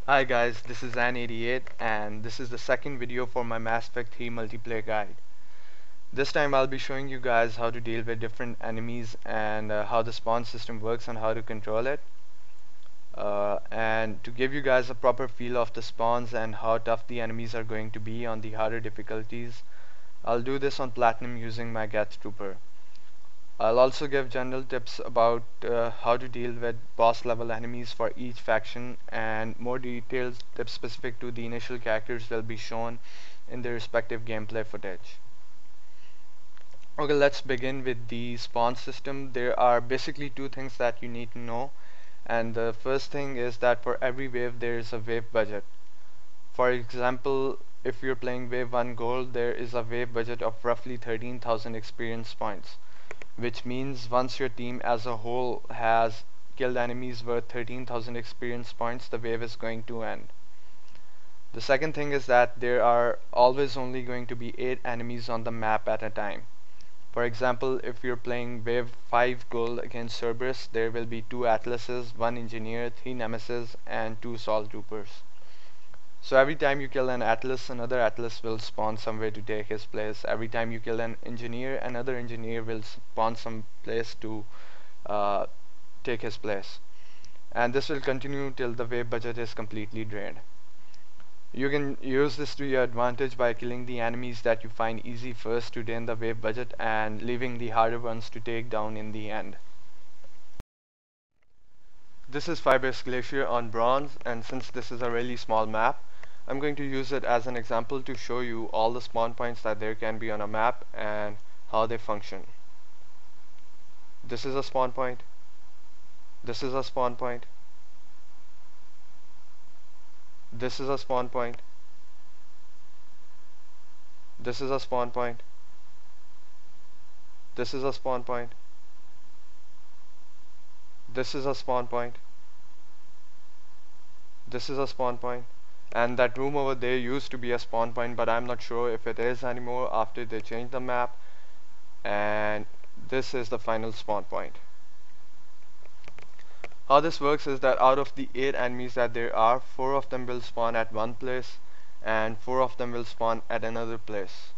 Hi guys, this is An88 and this is the second video for my Mass Effect 3 multiplayer guide. This time I'll be showing you guys how to deal with different enemies and how the spawn system works and how to control it. And to give you guys a proper feel of the spawns and how tough the enemies are going to be on the harder difficulties, I'll do this on Platinum using my Geth Trooper. I'll also give general tips about how to deal with boss level enemies for each faction, and more detailed tips specific to the initial characters will be shown in their respective gameplay footage. Okay, let's begin with the spawn system. There are basically two things that you need to know, and the first thing is that for every wave there is a wave budget. For example, if you're playing wave 1 gold, there is a wave budget of roughly 13,000 experience points, which means once your team as a whole has killed enemies worth 13,000 experience points, the wave is going to end. The second thing is that there are always only going to be 8 enemies on the map at a time. For example, if you're playing wave 5 gold against Cerberus, there will be 2 Atlases, 1 Engineer, 3 Nemesis and 2 Assault Troopers. So every time you kill an Atlas, another Atlas will spawn somewhere to take his place. Every time you kill an Engineer, another Engineer will spawn some place to uh, take his place. And this will continue till the wave budget is completely drained. You can use this to your advantage by killing the enemies that you find easy first to drain the wave budget and leaving the harder ones to take down in the end. This is Fibrous Glacier on bronze, and since this is a really small map, I'm going to use it as an example to show you all the spawn points that there can be on a map and how they function. This is a spawn point. This is a spawn point. This is a spawn point. This is a spawn point. This is a spawn point. This is a spawn point. This is a spawn point. And that room over there used to be a spawn point, but I'm not sure if it is anymore after they changed the map. And this is the final spawn point. How this works is that out of the 8 enemies that there are, 4 of them will spawn at one place and 4 of them will spawn at another place.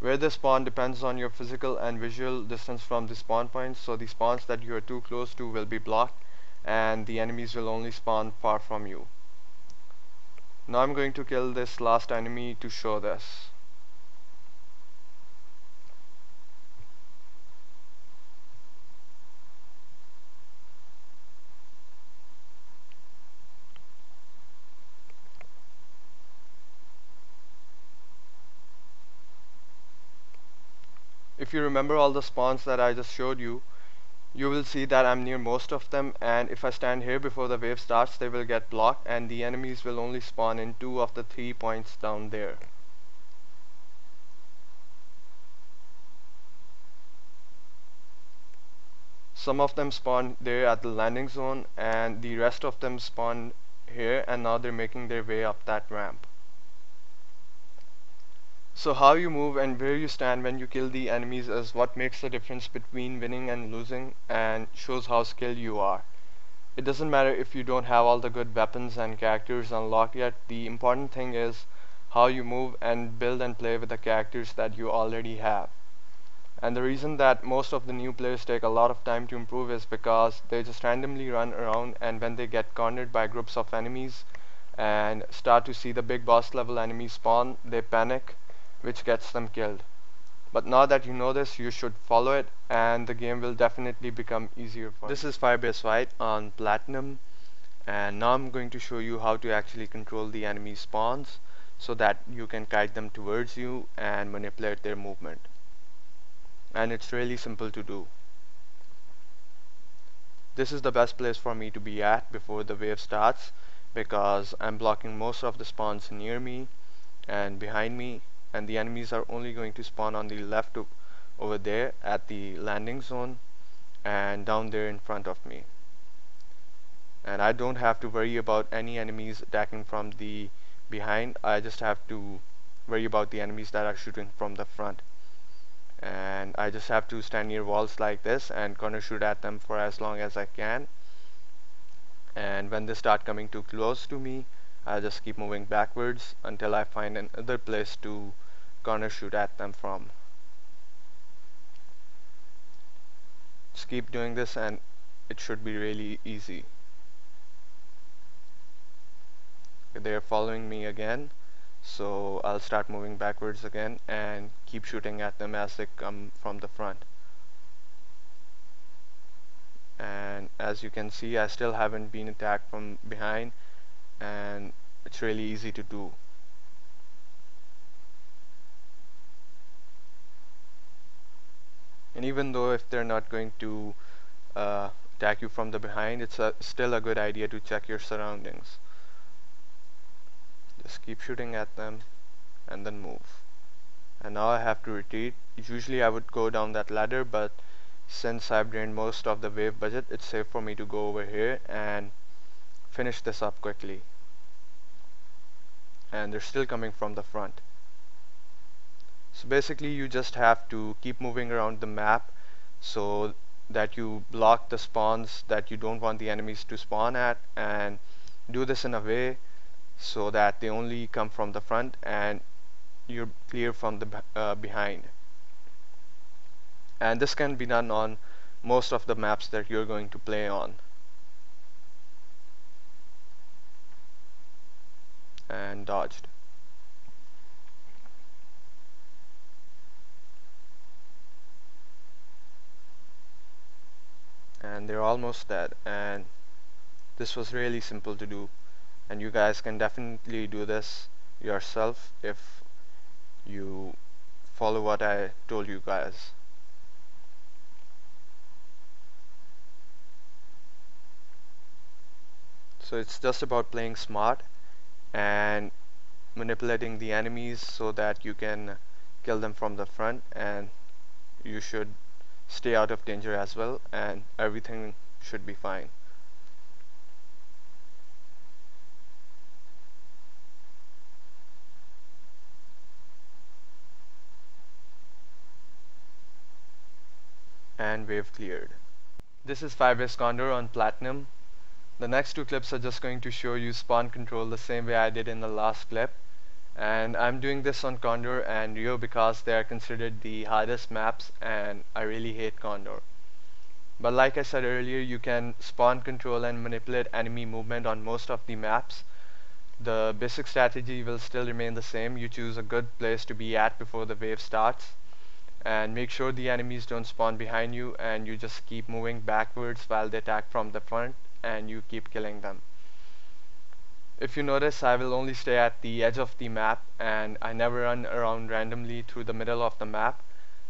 Where they spawn depends on your physical and visual distance from the spawn points, so the spawns that you are too close to will be blocked and the enemies will only spawn far from you. Now I'm going to kill this last enemy to show this. If you remember all the spawns that I just showed you, you will see that I'm near most of them, and if I stand here before the wave starts, they will get blocked and the enemies will only spawn in 2 of the 3 points down there. Some of them spawn there at the landing zone and the rest of them spawn here, and now they're making their way up that ramp. So how you move and where you stand when you kill the enemies is what makes the difference between winning and losing and shows how skilled you are. It doesn't matter if you don't have all the good weapons and characters unlocked yet. The important thing is how you move and build and play with the characters that you already have. And the reason that most of the new players take a lot of time to improve is because they just randomly run around, and when they get cornered by groups of enemies and start to see the big boss level enemies spawn, they panic, which gets them killed. But now that you know this, you should follow it and the game will definitely become easier for you. This is Firebase White on Platinum, and now I'm going to show you how to actually control the enemy spawns so that you can guide them towards you and manipulate their movement. And it's really simple to do. This is the best place for me to be at before the wave starts, because I'm blocking most of the spawns near me and behind me, and the enemies are only going to spawn on the left over there at the landing zone and down there in front of me. And I don't have to worry about any enemies attacking from the behind. I just have to worry about the enemies that are shooting from the front. And I just have to stand near walls like this and corner shoot at them for as long as I can. And when they start coming too close to me, I just keep moving backwards until I find another place to corner shoot at them from. Just keep doing this and it should be really easy. They're following me again, so I'll start moving backwards again and keep shooting at them as they come from the front. And as you can see, I still haven't been attacked from behind, and it's really easy to do. And even though if they're not going to attack you from the behind, it's still a good idea to check your surroundings. Just keep shooting at them and then move. And now I have to retreat. Usually I would go down that ladder, but since I've drained most of the wave budget, it's safe for me to go over here and finish this up quickly. And they're still coming from the front. So basically you just have to keep moving around the map so that you block the spawns that you don't want the enemies to spawn at, and do this in a way so that they only come from the front and you're clear from the behind. And this can be done on most of the maps that you're going to play on. And dodged. And they're almost dead, and this was really simple to do, and you guys can definitely do this yourself if you follow what I told you guys. So it's just about playing smart and manipulating the enemies so that you can kill them from the front, and you should stay out of danger as well, and everything should be fine. And wave cleared. This is 5S Condor on Platinum. The next two clips are just going to show you spawn control the same way I did in the last clip. And I'm doing this on Condor and Rio because they are considered the hardest maps, and I really hate Condor. But like I said earlier, you can spawn control and manipulate enemy movement on most of the maps. The basic strategy will still remain the same. You choose a good place to be at before the wave starts, and make sure the enemies don't spawn behind you, and you just keep moving backwards while they attack from the front, and you keep killing them. If you notice, I will only stay at the edge of the map, and I never run around randomly through the middle of the map.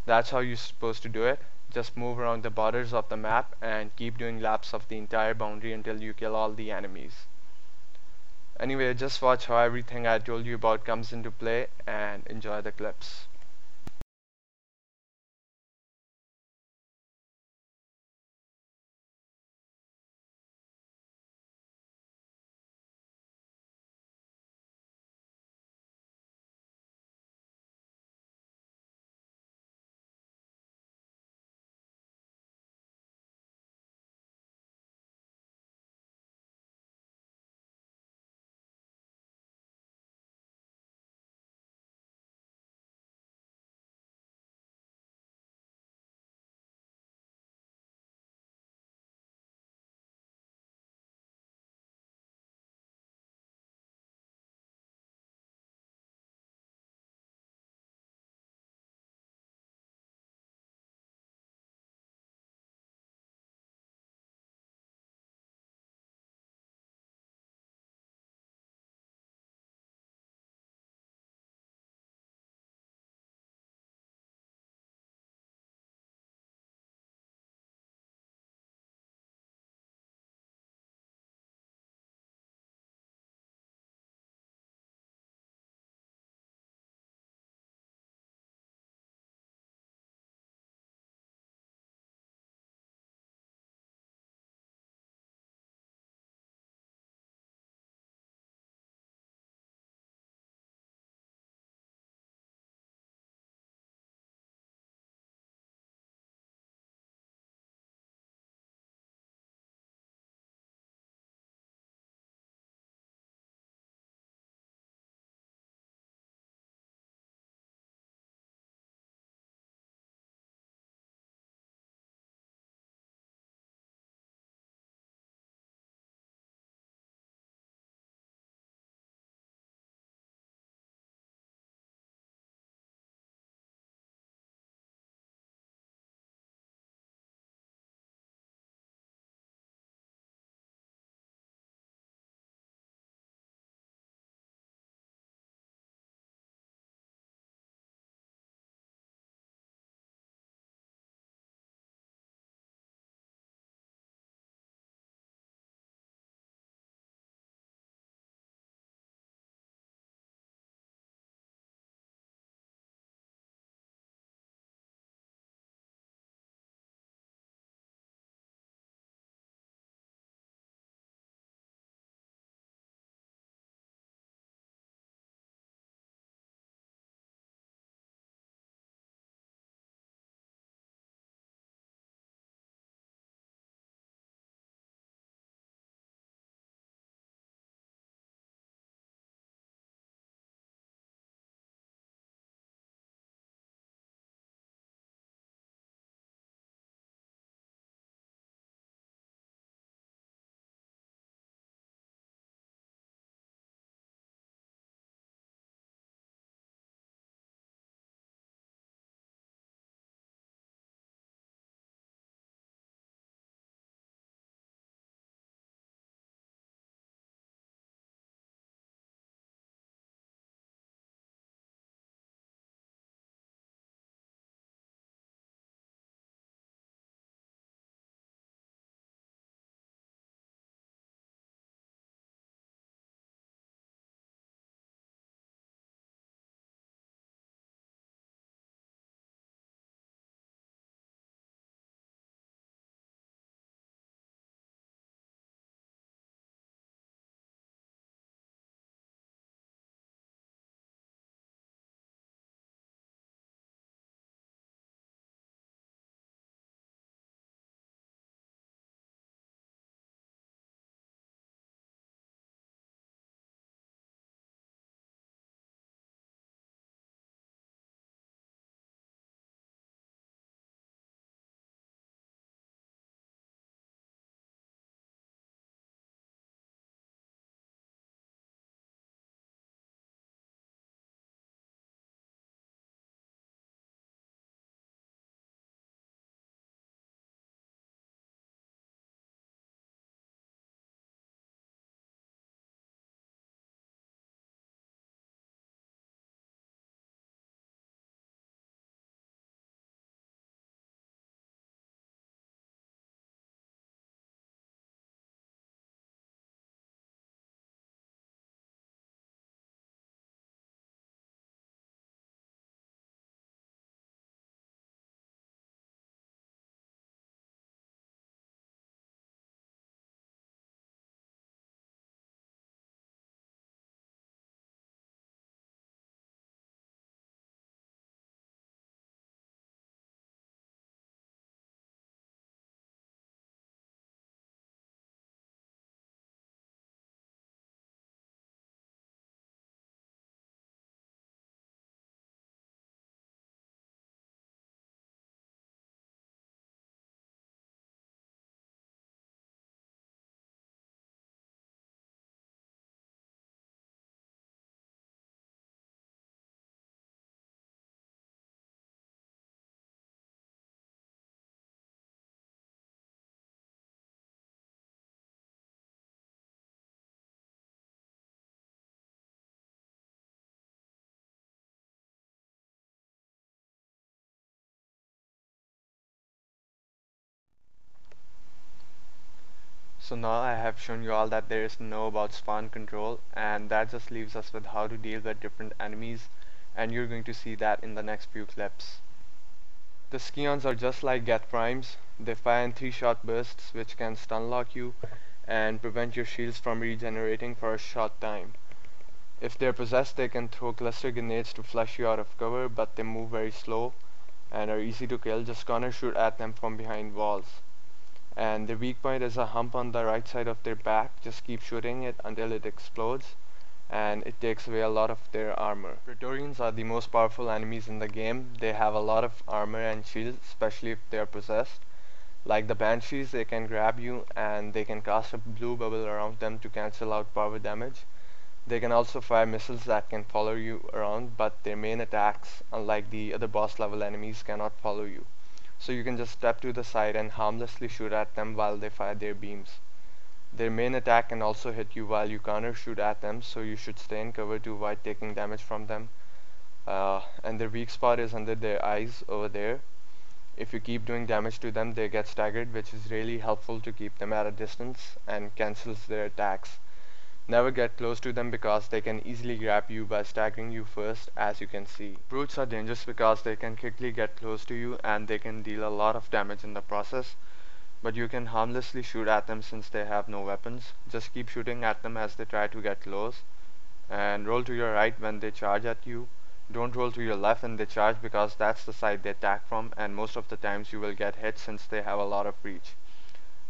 That's how you're supposed to do it. Just move around the borders of the map and keep doing laps of the entire boundary until you kill all the enemies. Anyway, just watch how everything I told you about comes into play and enjoy the clips. So now I have shown you all that there is to know about spawn control, and that just leaves us with how to deal with different enemies, and you're going to see that in the next few clips. The Scions are just like Geth Primes. They fire in 3-shot bursts which can stun lock you and prevent your shields from regenerating for a short time. If they're possessed, they can throw cluster grenades to flush you out of cover, but they move very slow and are easy to kill. Just corner shoot at them from behind walls. And their weak point is a hump on the right side of their back. Just keep shooting it until it explodes, and it takes away a lot of their armor. Praetorians are the most powerful enemies in the game. They have a lot of armor and shields, especially if they are possessed. Like the Banshees, they can grab you and they can cast a blue bubble around them to cancel out power damage. They can also fire missiles that can follow you around, but their main attacks, unlike the other boss level enemies, cannot follow you. So you can just step to the side and harmlessly shoot at them while they fire their beams. Their main attack can also hit you while you counter shoot at them, so you should stay in cover to avoid taking damage from them. And their weak spot is under their eyes over there. If you keep doing damage to them, they get staggered, which is really helpful to keep them at a distance and cancels their attacks. Never get close to them because they can easily grab you by staggering you first, as you can see. Brutes are dangerous because they can quickly get close to you and they can deal a lot of damage in the process. But you can harmlessly shoot at them since they have no weapons. Just keep shooting at them as they try to get close. And roll to your right when they charge at you. Don't roll to your left when they charge because that's the side they attack from, and most of the times you will get hit since they have a lot of reach.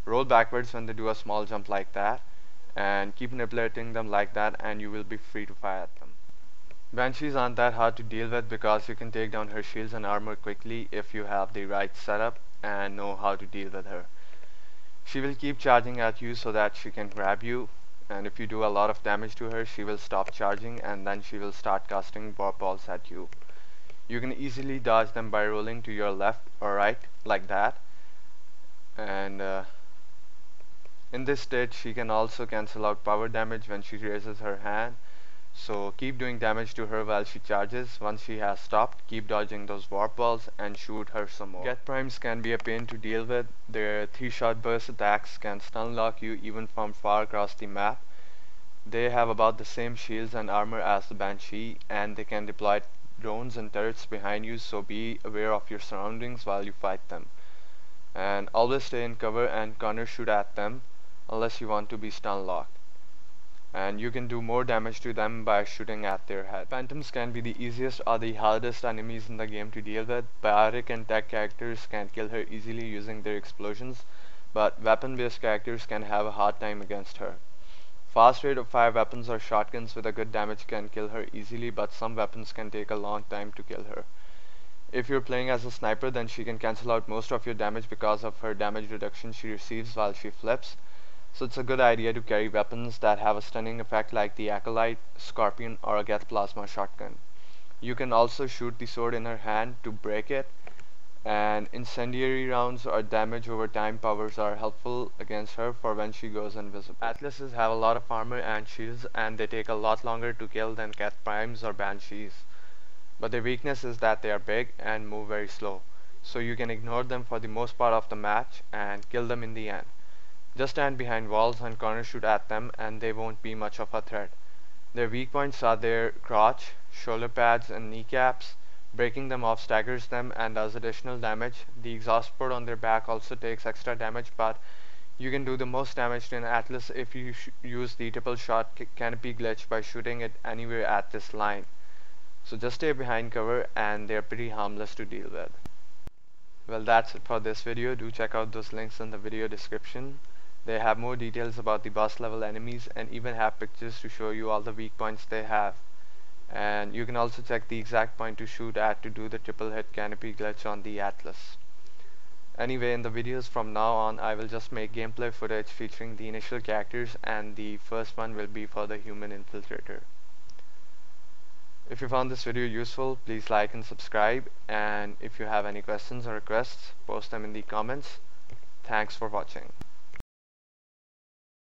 Roll backwards when they do a small jump like that, and keep manipulating them like that and you will be free to fire at them. Banshees aren't that hard to deal with because you can take down her shields and armor quickly if you have the right setup and know how to deal with her. She will keep charging at you so that she can grab you, and if you do a lot of damage to her, she will stop charging and then she will start casting warp balls at you. You can easily dodge them by rolling to your left or right like that, and in this state she can also cancel out power damage when she raises her hand. So keep doing damage to her while she charges. Once she has stopped, keep dodging those warp balls and shoot her some more. Geth Primes can be a pain to deal with. Their 3-shot burst attacks can stun lock you even from far across the map. They have about the same shields and armor as the Banshee, and they can deploy drones and turrets behind you, so be aware of your surroundings while you fight them. And always stay in cover and corner shoot at them unless you want to be stun locked. And you can do more damage to them by shooting at their head. Phantoms can be the easiest or the hardest enemies in the game to deal with. Biotic and tech characters can kill her easily using their explosions, but weapon based characters can have a hard time against her. Fast rate of fire weapons or shotguns with a good damage can kill her easily, but some weapons can take a long time to kill her. If you're playing as a sniper, then she can cancel out most of your damage because of her damage reduction she receives while she flips. So it's a good idea to carry weapons that have a stunning effect like the Acolyte, Scorpion, or a Geth Plasma shotgun. You can also shoot the sword in her hand to break it, and incendiary rounds or damage over time powers are helpful against her for when she goes invisible. Atlases have a lot of armor and shields, and they take a lot longer to kill than Geth Primes or Banshees. But their weakness is that they are big and move very slow, so you can ignore them for the most part of the match and kill them in the end. Just stand behind walls and corner shoot at them and they won't be much of a threat. Their weak points are their crotch, shoulder pads and kneecaps. Breaking them off staggers them and does additional damage. The exhaust port on their back also takes extra damage, but you can do the most damage to an Atlas if you use the triple shot canopy glitch by shooting it anywhere at this line. So just stay behind cover and they're pretty harmless to deal with. Well, that's it for this video. Do check out those links in the video description. They have more details about the boss level enemies and even have pictures to show you all the weak points they have. And you can also check the exact point to shoot at to do the triple hit canopy glitch on the Atlas. Anyway, in the videos from now on, I will just make gameplay footage featuring the initial characters, and the first one will be for the human infiltrator. If you found this video useful, please like and subscribe, and if you have any questions or requests, post them in the comments. Thanks for watching.